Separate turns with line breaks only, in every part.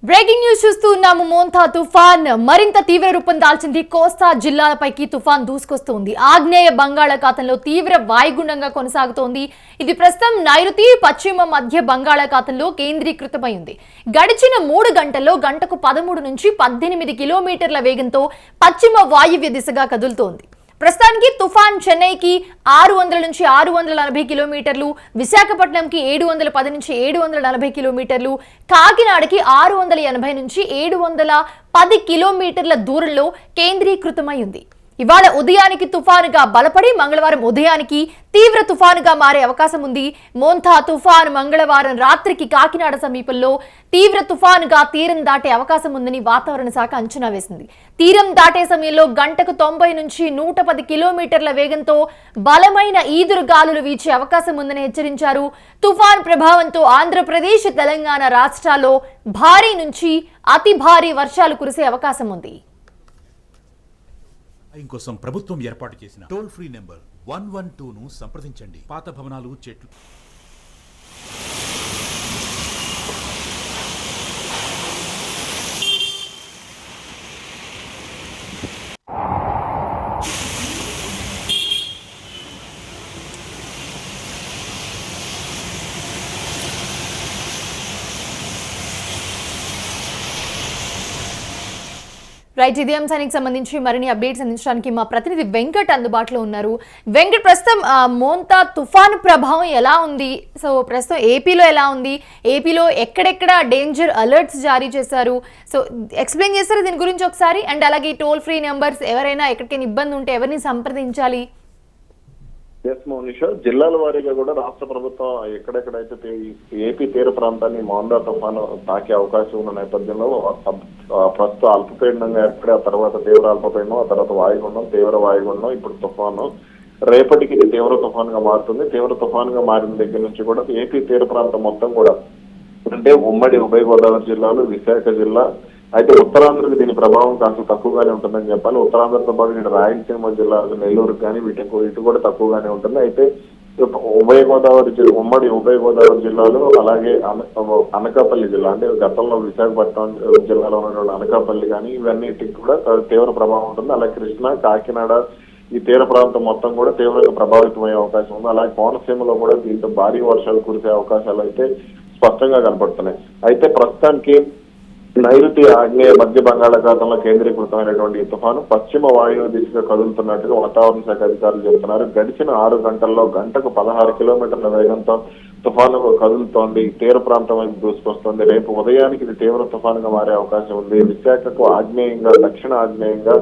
Breaking news చూస్తున్నాము. మోంతా తుఫాన్ మరింత తీవ్ర రూపం దాల్చింది. కోస్తా జిల్లాలపైకి తుఫాన్ దూసుకొస్తోంది. ఆగ్నేయ బంగాళాఖాతంలో తీవ్ర వాయుగుండంగా కొనసాగుతోంది. ఇది ప్రస్తుతం నైరుతి పశ్చిమ మధ్య బంగాళాఖాతంలో కేంద్రీకృతమైంది. గడిచిన 3 గంటల్లో గంటకు 13 నుంచి 18 కిలోమీటర్ల వేగంతో పశ్చిమ వాయువ్య దిశగా కదులుతోంది. ప్రస్తుతానికి తుఫాన్ చెన్నైకి 600 నుంచి 680 కిలోమీటర్లు, విశాఖపట్నంకి 710 నుంచి 740 కిలోమీటర్లు, కాకినాడకి 680 నుంచి 710 కిలోమీటర్ల దూరంలో కేంద్రీకృతమై ఉంది. ఇవాళ ఉదయానికి తుఫానుగా బలపడి మంగళవారం ఉదయానికి తీవ్ర తుఫానుగా మారే అవకాశం ఉంది. మోంతా తుఫాను మంగళవారం రాత్రికి కాకినాడ సమీపంలో తీవ్ర తుఫానుగా తీరం దాటే అవకాశం ఉందని వాతావరణ శాఖ అంచనా వేసింది. తీరం దాటే సమయంలో గంటకు 90 నుంచి 110 కిలోమీటర్ల వేగంతో బలమైన ఈదురు గాలులు వీచే అవకాశం ఉందని హెచ్చరించారు. తుఫాన్ ప్రభావంతో ఆంధ్రప్రదేశ్, తెలంగాణ రాష్ట్రాల్లో భారీ నుంచి అతి భారీ వర్షాలు కురిసే అవకాశం ఉంది.
ఇంకోసం ప్రభుత్వం ఏర్పాటు చేసిన టోల్ ఫ్రీ నెంబర్ 112ను సంప్రదించండి. పాత భవనాలు, చెట్లు
రైట్, ఇదే అంశానికి సంబంధించి మరిన్ని అప్డేట్స్ అందించడానికి మా ప్రతినిధి వెంకట్ అందుబాటులో ఉన్నారు. వెంకట్, ప్రస్తుతం మోంతా తుఫాను ప్రభావం ఎలా ఉంది? సో ప్రస్తుతం ఏపీలో ఎలా ఉంది? ఏపీలో ఎక్కడెక్కడ డేంజర్ అలర్ట్స్ జారీ చేశారు? సో ఎక్స్ప్లెయిన్ చేస్తారు దీని గురించి ఒకసారి. అండ్ అలాగే టోల్ ఫ్రీ నెంబర్స్, ఎవరైనా ఎక్కడికైనా ఇబ్బంది ఉంటే ఎవరిని సంప్రదించాలి?
ఎస్ మౌనిషా, జిల్లాల వారీగా కూడా రాష్ట్ర ప్రభుత్వం ఎక్కడెక్కడైతే ఏపీ తీర ప్రాంతాన్ని మోంతా తుఫాను తాకే అవకాశం ఉన్న నేపథ్యంలో ప్రస్తుతం అల్పపీడనంగా ఏర్పడి, ఆ తర్వాత తీవ్ర అల్పపీడనం, ఆ తర్వాత వాయుగుండం, తీవ్ర వాయుగుండం, ఇప్పుడు తుఫాను. రేపటికి ఇది తీవ్ర తుఫానుగా మారుతుంది. తీవ్ర తుఫానుగా మారిన దగ్గర నుంచి కూడా ఏపీ తీర ప్రాంతం మొత్తం కూడా, అంటే ఉమ్మడి ఉభయ గోదావరి జిల్లాలు, విశాఖ జిల్లా, అయితే ఉత్తరాంధ్రకి దీని ప్రభావం కాస్త తక్కువగానే ఉంటుందని చెప్పాలి. ఉత్తరాంధ్రతో పాటు ఇటు రాయలసీమ జిల్లాలు, నెల్లూరు కానీ ఇటు కూడా తక్కువగానే ఉంటుంది. అయితే ఉమ్మడి ఉభయ గోదావరి జిల్లాలో, అలాగే అనకాపల్లి జిల్లా, అంటే గతంలో విశాఖపట్నం జిల్లాలో ఉన్నటువంటి అనకాపల్లి కానీ ఇవన్నిటికి కూడా తీవ్ర ప్రభావం ఉంటుంది. అలాగే కృష్ణా, కాకినాడ ఈ తీర ప్రాంతం మొత్తం కూడా తీవ్రంగా ప్రభావితమయ్యే అవకాశం ఉంది. అలాగే కోనసీమలో కూడా దీంతో భారీ వర్షాలు కురిసే అవకాశాలు అయితే స్పష్టంగా కనపడుతున్నాయి. అయితే ప్రస్తుతానికి నైరుతి ఆగ్నేయ మధ్య బంగాళాఖాతంలో కేంద్రీకృతమైనటువంటి ఈ తుఫాను పశ్చిమ వాయువు దిశగా కదులుతున్నట్టుగా వాతావరణ శాఖ అధికారులు చెబుతున్నారు. గడిచిన 6 గంటల్లో గంటకు 16 కిలోమీటర్ల వేగంతో తుఫాను కదులుతోంది. తీర ప్రాంతం వైపు దూసుకొస్తుంది. రేపు ఉదయానికి ఇది తీవ్ర తుఫానుగా మారే అవకాశం ఉంది. విశాఖకు ఆగ్నేయంగా, దక్షిణ ఆగ్నేయంగా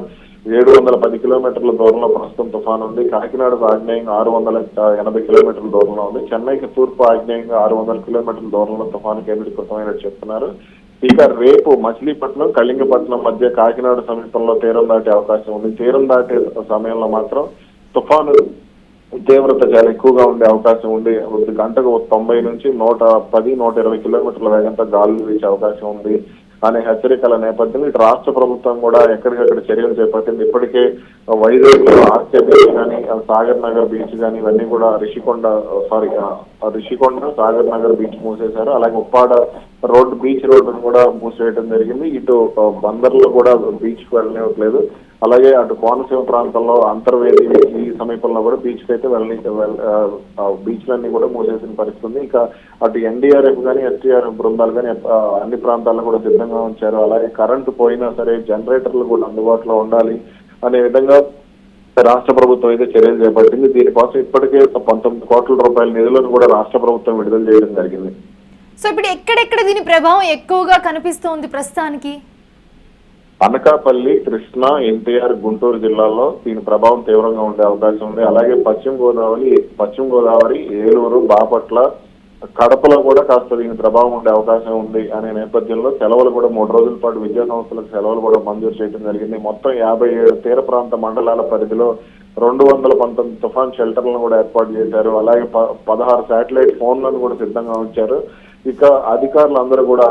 710 కిలోమీటర్ల దూరంలో ప్రస్తుతం తుఫాను ఉంది. కాకినాడకు ఆగ్నేయంగా 680 కిలోమీటర్ల దూరంలో ఉంది. చెన్నైకి తూర్పు ఆగ్నేయంగా 600 కిలోమీటర్ల దూరంలో తుఫాను కేంద్రీకృతమైనట్టు చెప్తున్నారు. ఇక రేపు మచిలీపట్నం, కళింగపట్నం మధ్య కాకినాడ సమీపంలో తీరం దాటే అవకాశం ఉంది. తీరం దాటే సమయంలో మాత్రం తుఫాను తీవ్రత చాలా ఎక్కువగా ఉండే అవకాశం ఉంది. గంటకు 90 నుంచి 110, 120 కిలోమీటర్ల వేగంతో గాలులు వీచే అవకాశం ఉంది అనే హెచ్చరికల నేపథ్యంలో ఇటు రాష్ట్ర ప్రభుత్వం కూడా ఎక్కడికక్కడ చర్యలు చేపట్టింది. ఇప్పటికే వైజాగ్ లో ఆర్కే బీచ్ కానీ, సాగర్ నగర్ బీచ్ కానీ ఇవన్నీ కూడా రిషికొండ, సాగర్ నగర్ బీచ్ మూసేశారు. అలాగే ఉప్పాడ బీచ్ రోడ్డును కూడా మూసివేయడం జరిగింది. ఇటు బందర్లో కూడా బీచ్ కు వెళ్ళనివ్వట్లేదు. అలాగే అటు కోనసీమ ప్రాంతంలో అంతర్వేది ఈ సమీపంలో కూడా బీచ్ కి అయితే బీచ్లన్నీ కూడా మూసేసిన పరిస్థితి ఉంది. ఇక అటు ఎన్డీఆర్ఎఫ్ కానీ, ఎస్టీఆర్ఎఫ్ బృందాలు కానీ అన్ని ప్రాంతాల్లో కూడా సిద్ధంగా ఉంచారు. అలాగే కరెంటు పోయినా సరే జనరేటర్లు కూడా అందుబాటులో ఉండాలి అనే విధంగా రాష్ట్ర ప్రభుత్వం అయితే చర్యలు చేపట్టింది. దీనికోసం ఇప్పటికే 19 కోట్ల రూపాయల నిధులను కూడా రాష్ట్ర ప్రభుత్వం విడుదల చేయడం జరిగింది.
సో ఇప్పుడు ఎక్కడెక్కడ దీని ప్రభావం ఎక్కువగా కనిపిస్తోంది ప్రస్తుతానికి?
అనకాపల్లి, కృష్ణా, ఎన్టీఆర్, గుంటూరు జిల్లాల్లో దీని ప్రభావం తీవ్రంగా ఉండే అవకాశం ఉంది. అలాగే పశ్చిమ గోదావరి, ఏలూరు, బాపట్ల, కడపలో కూడా కాస్త దీని ప్రభావం ఉండే అవకాశం ఉంది అనే నేపథ్యంలో సెలవులు కూడా 3 రోజుల పాటు విద్యా సంస్థలకు సెలవులు కూడా మంజూరు చేయడం జరిగింది. మొత్తం 57 తీర ప్రాంత మండలాల పరిధిలో 219 తుఫాన్ షెల్టర్లను కూడా ఏర్పాటు చేశారు. అలాగే 16 శాటిలైట్ ఫోన్లను కూడా సిద్ధంగా ఉంచారు. ఇక అధికారులందరూ కూడా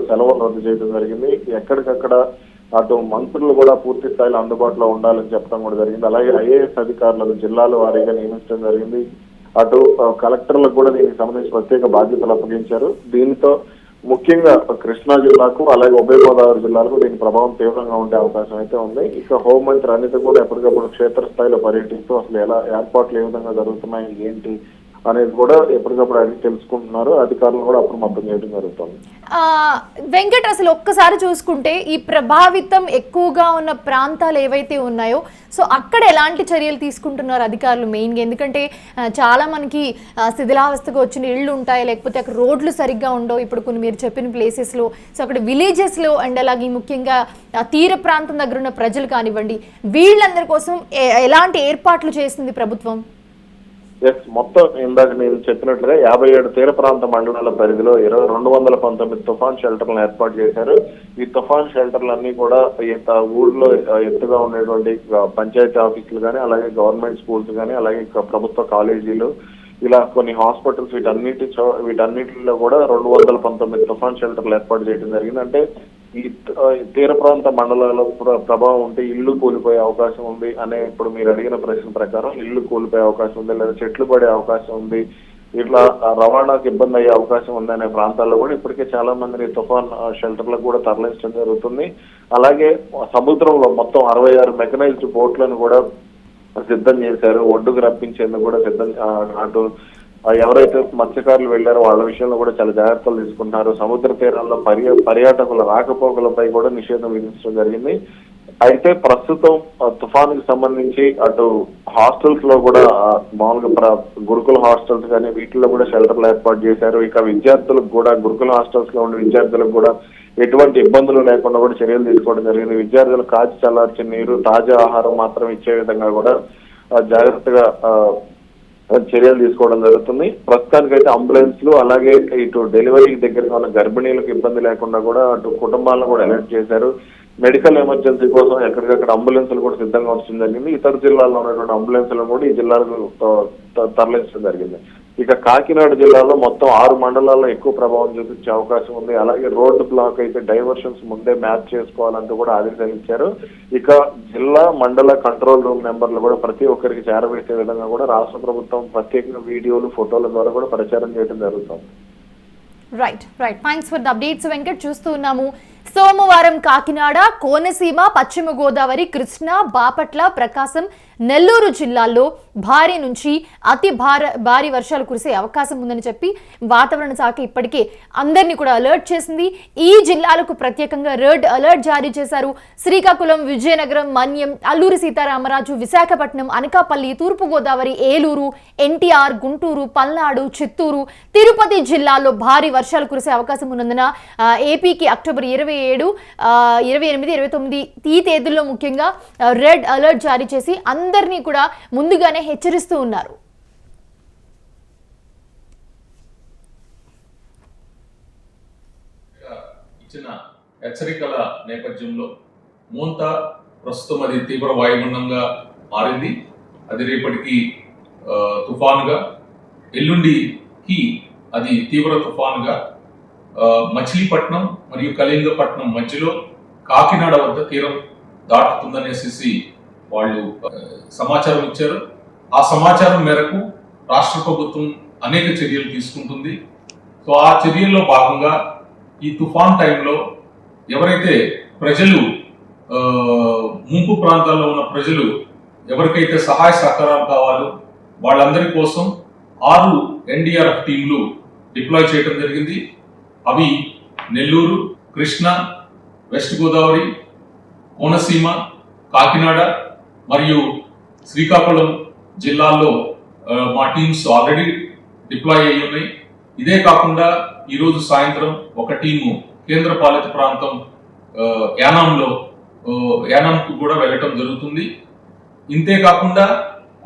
సెలవులు రద్దు చేయడం జరిగింది. ఎక్కడికక్కడ అటు మంత్రులు కూడా పూర్తి స్థాయిలో అందుబాటులో ఉండాలని చెప్పడం కూడా జరిగింది. అలాగే ఐఏఎస్ అధికారులను జిల్లాల వారీగా నియమించడం జరిగింది. అటు కలెక్టర్లకు కూడా దీనికి సంబంధించి ప్రత్యేక బాధ్యతలు అప్పగించారు. దీంతో ముఖ్యంగా కృష్ణా జిల్లాకు అలాగే ఉభయ గోదావరి జిల్లాలకు దీని ప్రభావం తీవ్రంగా ఉండే అవకాశం అయితే ఉంది. ఇక హోంమంత్రి అనిత కూడా ఎప్పటికప్పుడు క్షేత్రస్థాయిలో పర్యటిస్తూ అసలు ఎలా ఏర్పాట్లు ఏ విధంగా జరుగుతున్నాయి ఏంటి అనేది కూడా ఎప్పటికప్పుడు అడిగి తెలుసుకుంటున్నారు. అధికారులు కూడా అప్రమత్తం చేయడం జరుగుతుంది.
వెంకట్, అసలు ఒక్కసారి చూసుకుంటే ఈ ప్రభావితం ఎక్కువగా ఉన్న ప్రాంతాలు ఏవైతే ఉన్నాయో సో అక్కడ ఎలాంటి చర్యలు తీసుకుంటున్నారు అధికారులు మెయిన్గా? ఎందుకంటే చాలా మనకి శిథిలావస్థగా వచ్చిన ఇళ్ళు ఉంటాయి, లేకపోతే అక్కడ రోడ్లు సరిగ్గా ఉండవు ఇప్పుడు కొన్ని మీరు చెప్పిన ప్లేసెస్లో. సో అక్కడ విలేజెస్లో అండ్ అలాగే ముఖ్యంగా తీర ప్రాంతం దగ్గర ఉన్న ప్రజలు కానివ్వండి, వీళ్ళందరి కోసం ఎలాంటి ఏర్పాట్లు చేసింది ప్రభుత్వం?
మొత్తం ఇందాక నేను చెప్పినట్లుగా 57 తీర ప్రాంత మండలాల పరిధిలో 219 తుఫాన్ షెల్టర్లను ఏర్పాటు చేశారు. ఈ తుఫాన్ షెల్టర్లన్నీ కూడా ఊళ్ళో ఎత్తుగా ఉండేటువంటి పంచాయతీ ఆఫీసులు కానీ, అలాగే గవర్నమెంట్ స్కూల్స్ కానీ, అలాగే ప్రభుత్వ కాలేజీలు, ఇలా కొన్ని హాస్పిటల్స్ వీటన్నిటిలో కూడా 219 తుఫాన్ షెల్టర్లు ఏర్పాటు చేయడం జరిగింది. అంటే ఈ తీర ప్రాంత మండలాల్లో ప్రభావం ఉంటే ఇల్లు కూలిపోయే అవకాశం ఉంది అనే ఇప్పుడు మీరు అడిగిన ప్రశ్న ప్రకారం ఇల్లు కూలిపోయే అవకాశం ఉంది, లేదా చెట్లు పడే అవకాశం ఉంది, ఇట్లా రవాణాకు ఇబ్బంది అయ్యే అవకాశం ఉంది అనే ప్రాంతాల్లో కూడా ఇప్పటికే చాలా మందిని తుఫాన్ షెల్టర్లకు కూడా తరలించడం జరుగుతుంది. అలాగే సముద్రంలో మొత్తం 66 మెకనైజ్డ్ బోట్లను కూడా సిద్ధం చేశారు. ఒడ్డుకు రప్పించేందుకు కూడా సిద్ధం. అటు ఎవరైతే మత్స్యకారులు వెళ్లారో వాళ్ళ విషయంలో కూడా చాలా జాగ్రత్తలు తీసుకుంటున్నారు. సముద్ర తీరాల్లో పర్యాటకుల రాకపోకలపై కూడా నిషేధం విధించడం జరిగింది. అయితే ప్రస్తుతం తుఫానుకి సంబంధించి అటు హాస్టల్స్ లో కూడా మామూలుగా గురుకుల హాస్టల్స్ కానీ వీటిల్లో కూడా షెల్టర్లు ఏర్పాటు చేశారు. ఇక విద్యార్థులకు కూడా గురుకుల హాస్టల్స్ లో ఉండే విద్యార్థులకు కూడా ఎటువంటి ఇబ్బందులు లేకుండా కూడా చర్యలు తీసుకోవడం జరిగింది. విద్యార్థులు కాచి చల్లార్చిన నీరు, తాజా ఆహారం మాత్రం ఇచ్చే విధంగా కూడా జాగ్రత్తగా చర్యలు తీసుకోవడం జరుగుతుంది. ప్రస్తుతానికైతే అంబులెన్స్లు అలాగే ఇటు డెలివరీకి దగ్గరగా ఉన్న గర్భిణీలకు ఇబ్బంది లేకుండా కూడా అటు కుటుంబాలను కూడా అలర్ట్ చేశారు. మెడికల్ ఎమర్జెన్సీ కోసం ఎక్కడికక్కడ అంబులెన్సులు కూడా సిద్ధంగా ఉంచడం జరిగింది. ఇతర జిల్లాల్లో ఉన్నటువంటి అంబులెన్సులను కూడా ఈ జిల్లాలకు తరలించడం జరిగింది. ఇక కాకినాడ జిల్లాలో మొత్తం 6 మండలాల్లో ఎక్కువ ప్రభావం చూపించే అవకాశం ఉంది. అలాగే రోడ్డు బ్లాక్ అయితే డైవర్షన్స్ ముందే మ్యాప్ చేసుకోవాలంటూ కూడా ఆదేశాలు ఇచ్చారు. ఇక జిల్లా మండల కంట్రోల్ రూమ్ నెంబర్లు కూడా ప్రతి ఒక్కరికి చేరవేసే విధంగా కూడా రాష్ట్ర ప్రభుత్వం ప్రత్యేకంగా వీడియోలు, ఫోటోల ద్వారా కూడా ప్రచారం చేయడం జరుగుతుంది.
Right. Thanks for the updates Venkat. చూస్తూ ఉన్నాము సోమవారం కాకినాడ, కోనసీమ, పశ్చిమ గోదావరి, కృష్ణా, బాపట్ల, ప్రకాశం, నెల్లూరు జిల్లాల్లో భారీ నుంచి అతి భారీ వర్షాలు కురిసే అవకాశం ఉందని చెప్పి వాతావరణ శాఖ ఇప్పటికే అందరినీ కూడా అలర్ట్ చేసింది. ఈ జిల్లాలకు ప్రత్యేకంగా రెడ్ అలర్ట్ జారీ చేశారు. శ్రీకాకుళం, విజయనగరం, మన్యం, అల్లూరి సీతారామరాజు, విశాఖపట్నం, అనకాపల్లి, తూర్పుగోదావరి, ఏలూరు, ఎన్టీఆర్, గుంటూరు, పల్నాడు, చిత్తూరు, తిరుపతి జిల్లాల్లో భారీ వర్షాలు కురిసే అవకాశం ఉన్నందున ఏపీకి అక్టోబర్ 27, 28, 29 ఈ తేదీల్లో ముఖ్యంగా రెడ్ అలర్ట్ జారీ చేసి అందరినీ కూడా ముందుగానే హెచ్చరిస్తూ ఉన్నారు.
ఇచ్చిన హెచ్చరికల నేపథ్యంలో మోంతా ప్రస్తుతం అది తీవ్ర వాయుగుండంగా మారింది. అది రేపటికి తుఫానుగా, ఎల్లుండికి అది తీవ్ర తుఫానుగా మచిలీపట్నం మరియు కళింగపట్నం మధ్యలో కాకినాడ వద్ద తీరం దాటుతుందనేసి వాళ్ళు సమాచారం ఇచ్చారు. ఆ సమాచారం మేరకు రాష్ట్ర ప్రభుత్వం అనేక చర్యలు తీసుకుంటుంది. సో ఆ చర్యల్లో భాగంగా ఈ తుఫాన్ టైంలో ఎవరైతే ప్రజలు ముంపు ప్రాంతాల్లో ఉన్న ప్రజలు ఎవరికైతే సహాయ సహకారాలు కావాలో వాళ్ళందరి కోసం 6 ఎన్డీఆర్ఎఫ్ టీంలు డిప్లాయ్ చేయడం జరిగింది. అవి నెల్లూరు, కృష్ణా, వెస్ట్ గోదావరి, కోనసీమ, కాకినాడ మరియు శ్రీకాకుళం జిల్లాల్లో మా టీమ్స్ ఆల్రెడీ డిప్లాయ్ అయ్యి ఉన్నాయి. ఇదే కాకుండా ఈరోజు సాయంత్రం ఒక టీము కేంద్రపాలిత ప్రాంతం యానాంకు కూడా వెళ్ళటం జరుగుతుంది. ఇంతే కాకుండా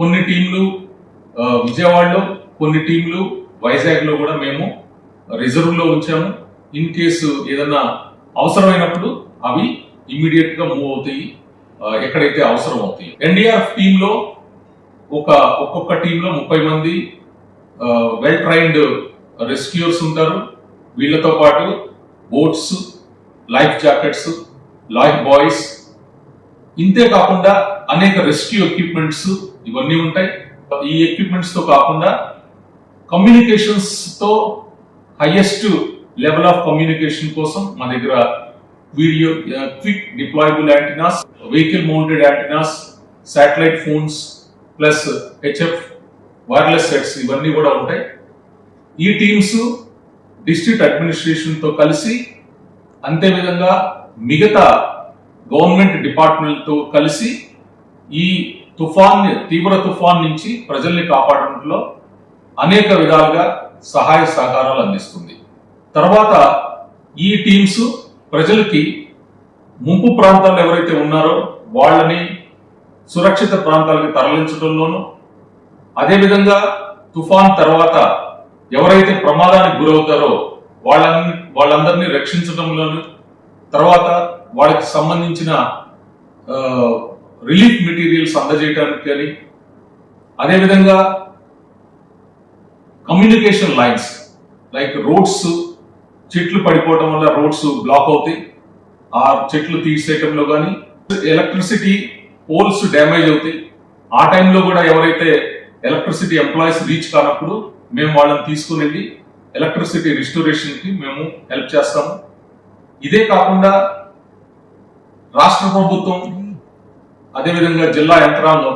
కొన్ని టీంలు విజయవాడలో, కొన్ని టీంలు వైజాగ్లో కూడా మేము రిజర్వ్లో ఉంచాము. ఇన్ కేసు ఏదన్నా అవసరమైనప్పుడు అవి ఇమ్మీడియట్ గా మూవ్ అవుతాయి ఎక్కడైతే అవసరం అవుతాయి. ఎన్డీఆర్ఎఫ్ టీంలో ఒక్కొక్క టీంలో 30 మంది వెల్ ట్రైన్డ్ రెస్క్యూర్స్ ఉంటారు. వీళ్ళతో పాటు boats, life jackets, life boys, ఇంతే కాకుండా అనేక రెస్క్యూ ఎక్విప్మెంట్స్ ఇవన్నీ ఉంటాయి. ఈ ఎక్విప్మెంట్స్ తో కాకుండా కమ్యూనికేషన్స్ తో హైయెస్ట్ లెవెల్ ఆఫ్ కమ్యూనికేషన్ కోసం మా దగ్గర video quick deployable antennas, vehicle mounted antennas, satellite phones plus HF wireless sets ఇవన్నీ కూడా ఉంటాయి. ఈ టీమ్స్ డిస్ట్రిక్ట్ అడ్మినిస్ట్రేషన్ తో కలిసి అంతే విధంగా మిగతా గవర్నమెంట్ డిపార్ట్మెంట్తో కలిసి ఈ తీవ్ర తుఫాన్ నుంచి ప్రజల్ని కాపాడడంలో అనేక విధాలుగా సహాయ సహకారాలు అందిస్తుంది. తర్వాత ఈ టీమ్స్ ప్రజలకి ముంపు ప్రాంతాల్లో ఎవరైతే ఉన్నారో వాళ్ళని సురక్షిత ప్రాంతాలకు తరలించడంలోనూ, అదేవిధంగా తుఫాన్ తర్వాత ఎవరైతే ప్రమాదానికి గురవుతారో వాళ్ళందరినీ రక్షించడంలోనూ, తర్వాత వాళ్ళకి సంబంధించిన రిలీఫ్ మెటీరియల్స్ అందజేయడానికి కానీ, అదేవిధంగా కమ్యూనికేషన్ లైన్స్ లైక్ రోడ్స్ చెట్లు పడిపోవటం వల్ల రోడ్స్ బ్లాక్ అవుతాయి, ఆ చెట్లు తీసేయటంలో కానీ, ఎలక్ట్రిసిటీ పోల్స్ డ్యామేజ్ అవుతాయి. ఆ టైంలో కూడా ఎవరైతే ఎలక్ట్రిసిటీ ఎంప్లాయీస్ రీచ్ కానప్పుడు మేము వాళ్ళని తీసుకుని వెళ్ళి ఎలక్ట్రిసిటీ రిస్టోరేషన్ కి మేము హెల్ప్ చేస్తాము. ఇదే కాకుండా రాష్ట్ర ప్రభుత్వం అదేవిధంగా జిల్లా యంత్రాంగం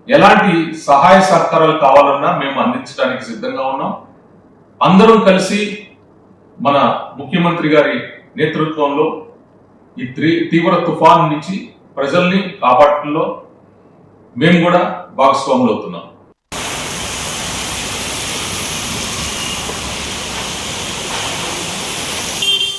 ఎలాంటి సహాయ సహకారాలు కావాలన్నా మేము అందించడానికి సిద్ధంగా ఉన్నాం. అందరం కలిసి మన ముఖ్యమంత్రి గారి నేతృత్వంలో ఈ తీవ్ర తుఫాన్ నుంచి ప్రజల్ని కాపాడటంలో మేము కూడా భాగస్వాములు అవుతున్నాం.